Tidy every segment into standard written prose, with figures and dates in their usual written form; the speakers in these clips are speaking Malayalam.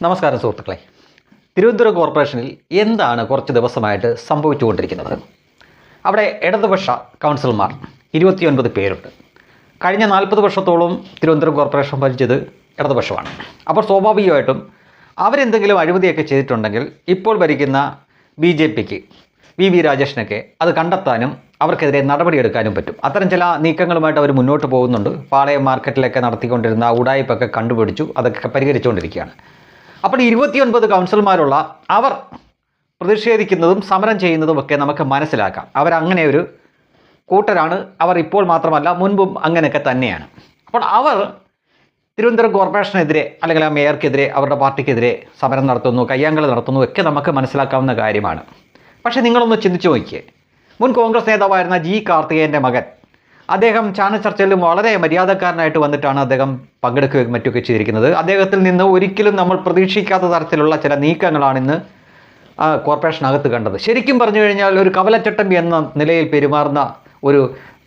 നമസ്കാരം സുഹൃത്തുക്കളെ. തിരുവനന്തപുരം കോർപ്പറേഷനിൽ എന്താണ് കുറച്ച് ദിവസമായിട്ട് സംഭവിച്ചുകൊണ്ടിരിക്കുന്നത്? അവിടെ ഇടതുപക്ഷ കൗൺസിലർമാർ 29 പേരുണ്ട്. കഴിഞ്ഞ 40 വർഷത്തോളം തിരുവനന്തപുരം കോർപ്പറേഷൻ ഭരിച്ചത് ഇടതുപക്ഷമാണ്. അപ്പോൾ സ്വാഭാവികമായിട്ടും അവരെന്തെങ്കിലും അഴിമതിയൊക്കെ ചെയ്തിട്ടുണ്ടെങ്കിൽ ഇപ്പോൾ ഭരിക്കുന്ന BJPക്ക് വി രാജേഷിനൊക്കെ അത് കണ്ടെത്താനും അവർക്കെതിരെ നടപടിയെടുക്കാനും പറ്റും. അത്തരം ചില നീക്കങ്ങളുമായിട്ട് അവർ മുന്നോട്ട് പോകുന്നുണ്ട്. പാളയം മാർക്കറ്റിലൊക്കെ നടത്തിക്കൊണ്ടിരുന്ന ഉടായ്പൊക്കെ കണ്ടുപിടിച്ചു, അതൊക്കെ പരിഹരിച്ചുകൊണ്ടിരിക്കുകയാണ്. അപ്പോൾ 29 കൗൺസിലർമാരുള്ള അവർ പ്രതിഷേധിക്കുന്നതും സമരം ചെയ്യുന്നതുമൊക്കെ നമുക്ക് മനസ്സിലാക്കാം. അവരങ്ങനെ ഒരു കൂട്ടരാണ്. അവർ ഇപ്പോൾ മാത്രമല്ല, മുൻപും അങ്ങനെയൊക്കെ തന്നെയാണ്. അപ്പോൾ അവർ തിരുവനന്തപുരം കോർപ്പറേഷനെതിരെ അല്ലെങ്കിൽ ആ മേയർക്കെതിരെ, അവരുടെ പാർട്ടിക്കെതിരെ സമരം നടത്തുന്നു, കയ്യാങ്കളി നടത്തുന്നു ഒക്കെ നമുക്ക് മനസ്സിലാക്കാവുന്ന കാര്യമാണ്. പക്ഷേ നിങ്ങളൊന്ന് ചിന്തിച്ചു നോക്കിയേ. മുൻ കോൺഗ്രസ് നേതാവായിരുന്ന G. കാർത്തികേയൻ്റെ മകൻ, അദ്ദേഹം ചാനൽ ചർച്ചയിലും വളരെ മര്യാദക്കാരനായിട്ട് വന്നിട്ടാണ് അദ്ദേഹം പങ്കെടുക്കുകയും മറ്റൊക്കെ ചെയ്തിരിക്കുന്നത്. അദ്ദേഹത്തിൽ നിന്ന് ഒരിക്കലും നമ്മൾ പ്രതീക്ഷിക്കാത്ത തരത്തിലുള്ള ചില നീക്കങ്ങളാണ് ഇന്ന് കോർപ്പറേഷനകത്ത് കണ്ടത്. ശരിക്കും പറഞ്ഞു കഴിഞ്ഞാൽ ഒരു കവലച്ചട്ടമ്പി എന്ന നിലയിൽ പെരുമാറുന്ന ഒരു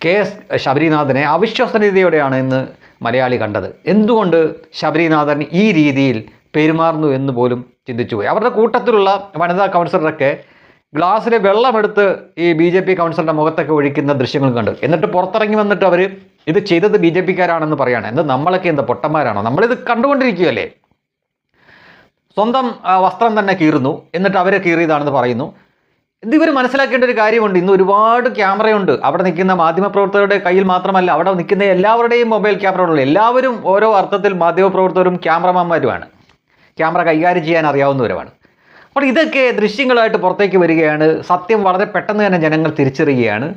KS ശബരിനാഥനെ അവിശ്വസനീയതയോടെയാണ് ഇന്ന് മലയാളി കണ്ടത്. എന്തുകൊണ്ട് ശബരിനാഥൻ ഈ രീതിയിൽ പെരുമാറുന്നു എന്ന് പോലും ചിന്തിച്ചു പോയി. അവരുടെ കൂട്ടത്തിലുള്ള വനിതാ കൗൺസിലറൊക്കെ ഗ്ലാസ്സിലെ വെള്ളമെടുത്ത് ഈ BJP കൗൺസിലറുടെ മുഖത്തൊക്കെ ഒഴിക്കുന്ന ദൃശ്യങ്ങൾ കണ്ടു. എന്നിട്ട് പുറത്തിറങ്ങി വന്നിട്ട് അവർ ഇത് ചെയ്തത് BJPക്കാരാണെന്ന് പറയാണ്. എന്ത് നമ്മളൊക്കെ എന്താ പൊട്ടന്മാരാണോ? നമ്മളിത് കണ്ടുകൊണ്ടിരിക്കുകയല്ലേ. സ്വന്തം വസ്ത്രം തന്നെ കീറുന്നു, എന്നിട്ട് അവരെ കീറിയതാണെന്ന് പറയുന്നു. ഇത് ഇവർ മനസ്സിലാക്കേണ്ട ഒരു കാര്യമുണ്ട്. ഇന്ന് ഒരുപാട് ക്യാമറയുണ്ട്. അവിടെ നിൽക്കുന്ന മാധ്യമപ്രവർത്തകരുടെ കയ്യിൽ മാത്രമല്ല, അവിടെ നിൽക്കുന്ന എല്ലാവരുടെയും മൊബൈൽ ക്യാമറകളുണ്ട്. എല്ലാവരും ഓരോ അർത്ഥത്തിൽ മാധ്യമപ്രവർത്തകരും ക്യാമറമാന്മാരുമാണ്. ക്യാമറ കൈകാര്യം ചെയ്യാൻ അറിയാവുന്നവരുമാണ്. അപ്പോൾ ഇതൊക്കെ ദൃശ്യങ്ങളായിട്ട് പുറത്തേക്ക് വരികയാണ്. സത്യം വളരെ പെട്ടെന്ന് തന്നെ ജനങ്ങൾ തിരിച്ചറിയുകയാണ്.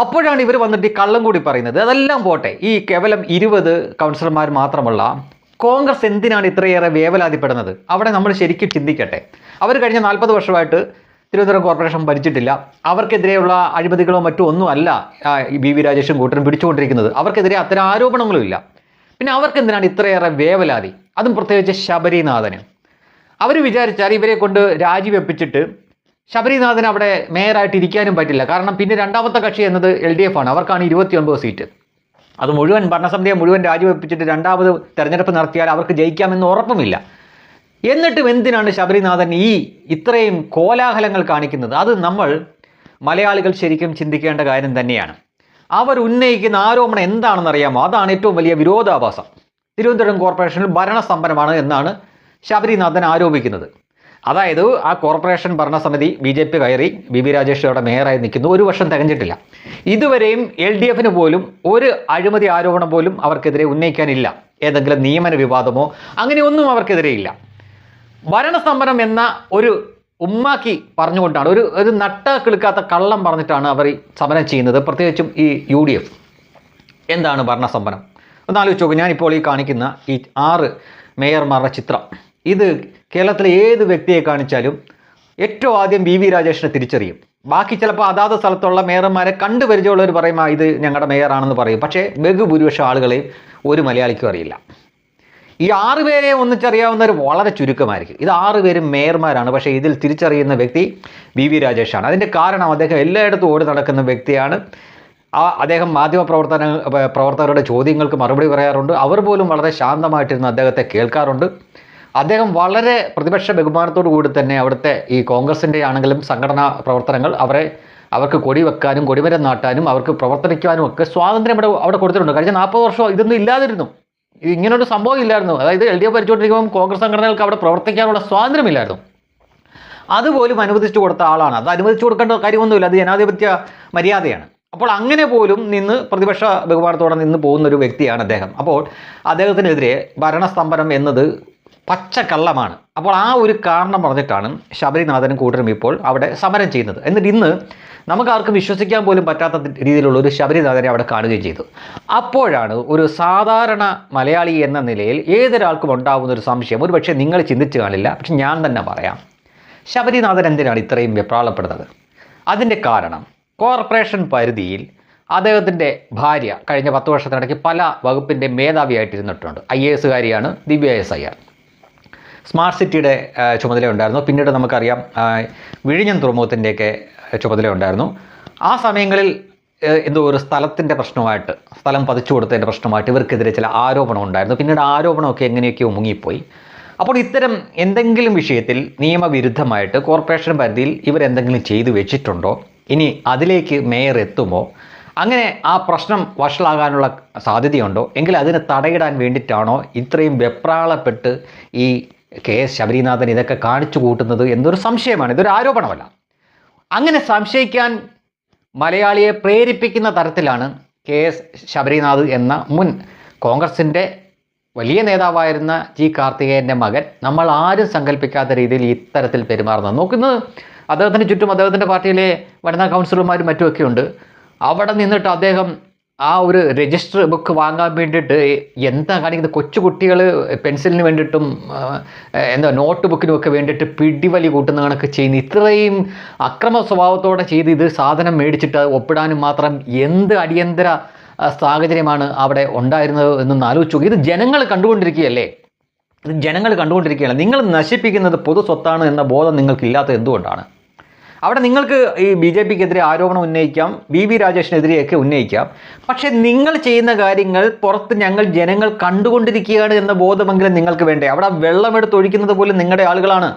അപ്പോഴാണ് ഇവർ വന്നിട്ട് ഈ കള്ളം കൂടി പറയുന്നത്. അതെല്ലാം പോട്ടെ, ഈ കേവലം 20 കൗൺസിലർമാർ മാത്രമുള്ള കോൺഗ്രസ് എന്തിനാണ് ഇത്രയേറെ വേവലാതിപ്പെടുന്നത്? അവിടെ നമ്മൾ ശരിക്കും ചിന്തിക്കട്ടെ. അവർ കഴിഞ്ഞ 40 വർഷമായിട്ട് തിരുവനന്തപുരം കോർപ്പറേഷൻ ഭരിച്ചിട്ടില്ല. അവർക്കെതിരെയുള്ള അഴിമതികളോ മറ്റോ ഒന്നുമല്ല വി രാജേഷും കൂട്ടരും പിടിച്ചുകൊണ്ടിരിക്കുന്നത്. അവർക്കെതിരെ അത്തരം ആരോപണങ്ങളും ഇല്ല. പിന്നെ അവർക്കെന്തിനാണ് ഇത്രയേറെ വേവലാതി? അതും പ്രത്യേകിച്ച് ശബരിനാഥന്. അവർ വിചാരിച്ചാൽ ഇവരെ കൊണ്ട് രാജിവെപ്പിച്ചിട്ട് ശബരിനാഥന് അവിടെ മേയറായിട്ട് ഇരിക്കാനും പറ്റില്ല. കാരണം പിന്നെ രണ്ടാമത്തെ കക്ഷി എന്നത് LDF ആണ്. അവർക്കാണ് 29 സീറ്റ്. അത് മുഴുവൻ ഭരണസമിതിയെ മുഴുവൻ രാജിവെപ്പിച്ചിട്ട് രണ്ടാമത് തെരഞ്ഞെടുപ്പ് നടത്തിയാൽ അവർക്ക് ജയിക്കാമെന്ന് ഉറപ്പുമില്ല. എന്നിട്ടും എന്തിനാണ് ശബരിനാഥൻ ഇത്രയും കോലാഹലങ്ങൾ കാണിക്കുന്നത്? അത് നമ്മൾ മലയാളികൾ ശരിക്കും ചിന്തിക്കേണ്ട കാര്യം തന്നെയാണ്. അവർ ഉന്നയിക്കുന്ന ആരോപണം എന്താണെന്നറിയാമോ? അതാണ് ഏറ്റവും വലിയ വിരോധാഭാസം. തിരുവനന്തപുരം കോർപ്പറേഷനിൽ ഭരണസ്തംഭനമാണ് എന്നാണ് ശബരിനാഥൻ ആരോപിക്കുന്നത്. അതായത് ആ കോർപ്പറേഷൻ ഭരണസമിതി BJP കയറി വി രാജേഷ് അവിടെ മേയറായി നിൽക്കുന്നു. 1 വർഷം തികഞ്ഞിട്ടില്ല. ഇതുവരെയും LDFന് പോലും ഒരു അഴിമതി ആരോപണം പോലും അവർക്കെതിരെ ഉന്നയിക്കാനില്ല. ഏതെങ്കിലും നിയമന വിവാദമോ അങ്ങനെയൊന്നും അവർക്കെതിരെ ഇല്ല. ഭരണസ്തംഭനം എന്ന ഒരു ഉമ്മാക്കി പറഞ്ഞുകൊണ്ടാണ്, ഒരു നട്ട കിളുക്കാത്ത കള്ളം പറഞ്ഞിട്ടാണ് അവർ ഈ സമരം ചെയ്യുന്നത്. പ്രത്യേകിച്ചും ഈ UDF. എന്താണ് ഭരണസ്തംഭനം? ഒന്നാലോചിച്ച് നോക്കും. ഞാനിപ്പോൾ ഈ കാണിക്കുന്ന ഈ 6 മേയർമാരുടെ ചിത്രം, ഇത് കേരളത്തിലെ ഏത് വ്യക്തിയെ കാണിച്ചാലും ഏറ്റവും ആദ്യം വി രാജേഷിനെ തിരിച്ചറിയും. ബാക്കി ചിലപ്പോൾ അതാത് സ്ഥലത്തുള്ള മേയർമാരെ കണ്ടു പരിചയമുള്ളവർ പറയും ഇത് ഞങ്ങളുടെ മേയറാണെന്ന് പറയും. പക്ഷേ ബഹുഭൂരിപക്ഷം ആളുകളെയും ഒരു മലയാളിക്കും അറിയില്ല. ഈ 6 പേരെ ഒന്നിച്ചറിയാവുന്നവർ വളരെ ചുരുക്കമായിരിക്കും. ഇത് 6 പേരും മേയർമാരാണ്. പക്ഷേ ഇതിൽ തിരിച്ചറിയുന്ന വ്യക്തി വി രാജേഷാണ്. അതിൻ്റെ കാരണം അദ്ദേഹം എല്ലായിടത്തും ഓടി നടക്കുന്ന വ്യക്തിയാണ്. അദ്ദേഹം പ്രവർത്തകരുടെ ചോദ്യങ്ങൾക്ക് മറുപടി പറയാറുണ്ട്. അവർ പോലും വളരെ ശാന്തമായിട്ടിരുന്ന് അദ്ദേഹത്തെ കേൾക്കാറുണ്ട്. അദ്ദേഹം വളരെ പ്രതിപക്ഷ ബഹുമാനത്തോടു കൂടി തന്നെ അവിടുത്തെ ഈ കോൺഗ്രസിൻ്റെ ആണെങ്കിലും സംഘടനാ പ്രവർത്തനങ്ങൾ അവർക്ക് കൊടി വെക്കാനും കൊടിമരം നാട്ടാനും അവർക്ക് പ്രവർത്തിക്കാനും ഒക്കെ സ്വാതന്ത്ര്യം അവിടെ കൊടുത്തിട്ടുണ്ട്. കഴിഞ്ഞ 40 വർഷം ഇതൊന്നും ഇല്ലാതിരുന്നു. ഇങ്ങനൊരു സംഭവം ഇല്ലായിരുന്നു. അതായത് LDF ഭരിച്ചുകൊണ്ടിരിക്കുമ്പോൾ കോൺഗ്രസ് സംഘടനകൾക്ക് അവിടെ പ്രവർത്തിക്കാനുള്ള സ്വാതന്ത്ര്യമില്ലായിരുന്നു. അതുപോലും അനുവദിച്ചു കൊടുത്ത ആളാണ്. അത് അനുവദിച്ചു കൊടുക്കേണ്ട കാര്യമൊന്നുമില്ല. അത് ജനാധിപത്യ മര്യാദയാണ്. അപ്പോൾ അങ്ങനെ പോലും നിന്ന് പ്രതിപക്ഷ ബഹുമാനത്തോടെ നിന്ന് പോകുന്നൊരു വ്യക്തിയാണ് അദ്ദേഹം. അപ്പോൾ അദ്ദേഹത്തിനെതിരെ ഭരണസ്തംഭനം എന്നത് പച്ചക്കള്ളമാണ്. അപ്പോൾ ആ ഒരു കാരണം പറഞ്ഞിട്ടാണ് ശബരിനാഥനും കൂട്ടരും ഇപ്പോൾ അവിടെ സമരം ചെയ്യുന്നത്. എന്നിട്ട് ഇന്ന് നമുക്കാർക്കും വിശ്വസിക്കാൻ പോലും പറ്റാത്ത രീതിയിലുള്ള ഒരു ശബരിനാഥനെ അവിടെ കാണുകയും ചെയ്തു. അപ്പോഴാണ് ഒരു സാധാരണ മലയാളി എന്ന നിലയിൽ ഏതൊരാൾക്കും ഉണ്ടാകുന്ന ഒരു സംശയം, ഒരു പക്ഷേ നിങ്ങൾ ചിന്തിച്ചു കാണില്ല, പക്ഷെ ഞാൻ തന്നെ പറയാം. ശബരിനാഥൻ എന്തിനാണ് ഇത്രയും വെപ്രാളപ്പെടുന്നത്? അതിൻ്റെ കാരണം കോർപ്പറേഷൻ പരിധിയിൽ അദ്ദേഹത്തിൻ്റെ ഭാര്യ കഴിഞ്ഞ 10 വർഷത്തിനിടയ്ക്ക് പല വകുപ്പിൻ്റെ മേധാവിയായിട്ടിരുന്നിട്ടുണ്ട്. IAS കാരിയാണ് ദിവ്യ SIR. സ്മാർട്ട് സിറ്റിയുടെ ചുമതലയുണ്ടായിരുന്നു. പിന്നീട് നമുക്കറിയാം വിഴിഞ്ഞം തുറമുഖത്തിൻ്റെയൊക്കെ ചുമതലയുണ്ടായിരുന്നു. ആ സമയങ്ങളിൽ എന്തോ ഒരു സ്ഥലത്തിൻ്റെ പ്രശ്നമായിട്ട്, സ്ഥലം പതിച്ചു കൊടുത്തതിൻ്റെ പ്രശ്നമായിട്ട് ഇവർക്കെതിരെ ചില ആരോപണം ഉണ്ടായിരുന്നു. പിന്നീട് ആരോപണമൊക്കെ എങ്ങനെയൊക്കെയോ മുങ്ങിപ്പോയി. അപ്പോൾ ഇത്തരം എന്തെങ്കിലും വിഷയത്തിൽ നിയമവിരുദ്ധമായിട്ട് കോർപ്പറേഷൻ പരിധിയിൽ ഇവരെന്തെങ്കിലും ചെയ്തു വെച്ചിട്ടുണ്ടോ, ഇനി അതിലേക്ക് മേയർ എത്തുമോ, അങ്ങനെ ആ പ്രശ്നം വഷളാകാനുള്ള സാധ്യതയുണ്ടോ എങ്കിൽ അതിന് തടയിടാൻ വേണ്ടിയിട്ടാണോ ഇത്രയും വെപ്രാളപ്പെട്ട് ഈ KS ശബരീനാഥൻ ഇതൊക്കെ കാണിച്ചു കൂട്ടുന്നത് എന്നൊരു സംശയമാണ്. ഇതൊരു ആരോപണമല്ല. അങ്ങനെ സംശയിക്കാൻ മലയാളിയെ പ്രേരിപ്പിക്കുന്ന തരത്തിലാണ് KS ശബരീനാഥ് എന്ന മുൻ കോൺഗ്രസിൻ്റെ വലിയ നേതാവായിരുന്ന G കാർത്തികേയൻ്റെ മകൻ നമ്മൾ ആരും സങ്കല്പിക്കാത്ത രീതിയിൽ ഇത്തരത്തിൽ പെരുമാറുന്നത്. നോക്കുന്നത് അദ്ദേഹത്തിന് ചുറ്റും അദ്ദേഹത്തിൻ്റെ പാർട്ടിയിലെ വനിതാ കൗൺസിലർമാരും മറ്റുമൊക്കെ ഉണ്ട്. അവിടെ നിന്നിട്ട് അദ്ദേഹം ആ ഒരു രജിസ്റ്റർ ബുക്ക് വാങ്ങാൻ വേണ്ടിയിട്ട് എന്താ കാണിക്കുന്നത്, കൊച്ചുകുട്ടികൾ പെൻസിലിന് വേണ്ടിയിട്ടും എന്താ നോട്ട് ബുക്കിനുമൊക്കെ വേണ്ടിയിട്ട് പിടിവലി കൂട്ടുന്ന കണക്ക് ചെയ്യുന്ന ഇത്രയും അക്രമ സ്വഭാവത്തോടെ ചെയ്ത് ഇത് സാധനം മേടിച്ചിട്ട് ഒപ്പിടാനും മാത്രം എന്ത് അടിയന്തര സാഹചര്യമാണ് അവിടെ ഉണ്ടായിരുന്നത് എന്നൊന്ന് ആലോചിച്ചു. ഇത് ജനങ്ങൾ കണ്ടുകൊണ്ടിരിക്കുകയല്ലേ, ഇത് ജനങ്ങൾ കണ്ടുകൊണ്ടിരിക്കുകയല്ല. നിങ്ങൾ നശിപ്പിക്കുന്നത് പൊതു സ്വത്താണ് എന്ന ബോധം നിങ്ങൾക്കില്ലാത്തത് എന്തുകൊണ്ടാണ്? അവിടെ നിങ്ങൾക്ക് ഈ BJPക്കെതിരെ ആരോപണം ഉന്നയിക്കാം, VV രാജേഷിനെതിരെയൊക്കെ ഉന്നയിക്കാം. പക്ഷേ നിങ്ങൾ ചെയ്യുന്ന കാര്യങ്ങൾ പുറത്ത് ജനങ്ങൾ കണ്ടുകൊണ്ടിരിക്കുകയാണ് എന്ന ബോധമെങ്കിലും നിങ്ങൾക്ക് വേണ്ടേ? അവിടെ വെള്ളമെടുത്ത് ഒഴിക്കുന്നത് പോലും നിങ്ങളുടെ ആളുകളാണ്.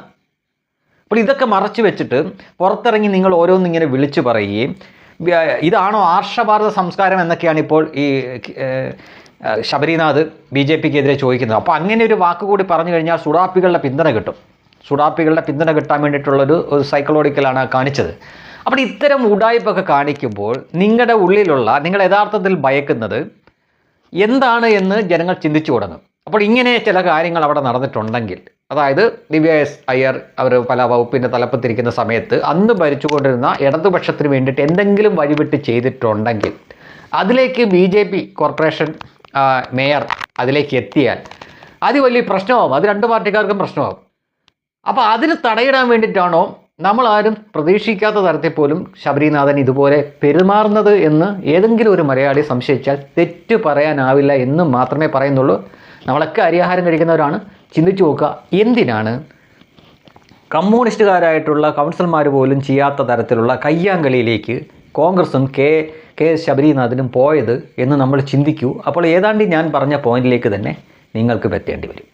അപ്പോൾ ഇതൊക്കെ മറച്ചു വെച്ചിട്ട് പുറത്തിറങ്ങി നിങ്ങൾ ഓരോന്നിങ്ങനെ വിളിച്ചു പറയുകയും ഇതാണോ ആർഷഭാരത സംസ്കാരം എന്നൊക്കെയാണ് ഇപ്പോൾ ഈ ശബരീനാഥ് BJPക്കെതിരെ ചോദിക്കുന്നത്. അപ്പോൾ അങ്ങനെ ഒരു വാക്കുകൂടി പറഞ്ഞു കഴിഞ്ഞാൽ സുഡാപ്പികളുടെ പിന്തുണ കിട്ടും. സുഡാപ്പികളുടെ പിന്തുണ കിട്ടാൻ വേണ്ടിയിട്ടുള്ളൊരു സൈക്കോളജിക്കലാണ് കാണിച്ചത്. അപ്പോൾ ഇത്തരം ഉഡായിപ്പൊക്കെ കാണിക്കുമ്പോൾ നിങ്ങളുടെ ഉള്ളിലുള്ള, നിങ്ങൾ യഥാർത്ഥത്തിൽ ഭയക്കുന്നത് എന്താണ് എന്ന് ജനങ്ങൾ ചിന്തിച്ചു തുടങ്ങും. അപ്പോൾ ഇങ്ങനെ ചില കാര്യങ്ങൾ അവിടെ നടന്നിട്ടുണ്ടെങ്കിൽ, അതായത് ദിവ്യ എസ് അയ്യർ അവർ പല വകുപ്പിൻ്റെ തലപ്പത്തിരിക്കുന്ന സമയത്ത് അന്ന് ഭരിച്ചുകൊണ്ടിരുന്ന ഇടതുപക്ഷത്തിന് വേണ്ടിയിട്ട് എന്തെങ്കിലും വഴിവിട്ട് ചെയ്തിട്ടുണ്ടെങ്കിൽ അതിലേക്ക് BJP കോർപ്പറേഷൻ മേയർ അതിലേക്ക് എത്തിയാൽ അത് വലിയ പ്രശ്നമാകും. അത് രണ്ട് പാർട്ടിക്കാർക്കും പ്രശ്നമാകും. അപ്പോൾ അതിന് തടയിടാൻ വേണ്ടിയിട്ടാണോ നമ്മളാരും പ്രതീക്ഷിക്കാത്ത തരത്തിൽ പോലും ശബരീനാഥൻ ഇതുപോലെ പെരുമാറുന്നത് എന്ന് ഏതെങ്കിലും ഒരു മലയാളി സംശയിച്ചാൽ തെറ്റ് പറയാനാവില്ല എന്ന് മാത്രമേ പറയുന്നുള്ളൂ. നമ്മളൊക്കെ അരിയാഹാരം കഴിക്കുന്നവരാണ്. ചിന്തിച്ചു നോക്കുക, എന്തിനാണ് കമ്മ്യൂണിസ്റ്റുകാരായിട്ടുള്ള കൗൺസിലർമാർ പോലും ചെയ്യാത്ത തരത്തിലുള്ള കയ്യാങ്കളിയിലേക്ക് കോൺഗ്രസും KS ശബരീനാഥനും പോയത് എന്ന് നമ്മൾ ചിന്തിക്കൂ. അപ്പോൾ ഏതാണ്ട് ഞാൻ പറഞ്ഞ പോയിന്റിലേക്ക് തന്നെ നിങ്ങൾക്ക് എത്തേണ്ടി വരും.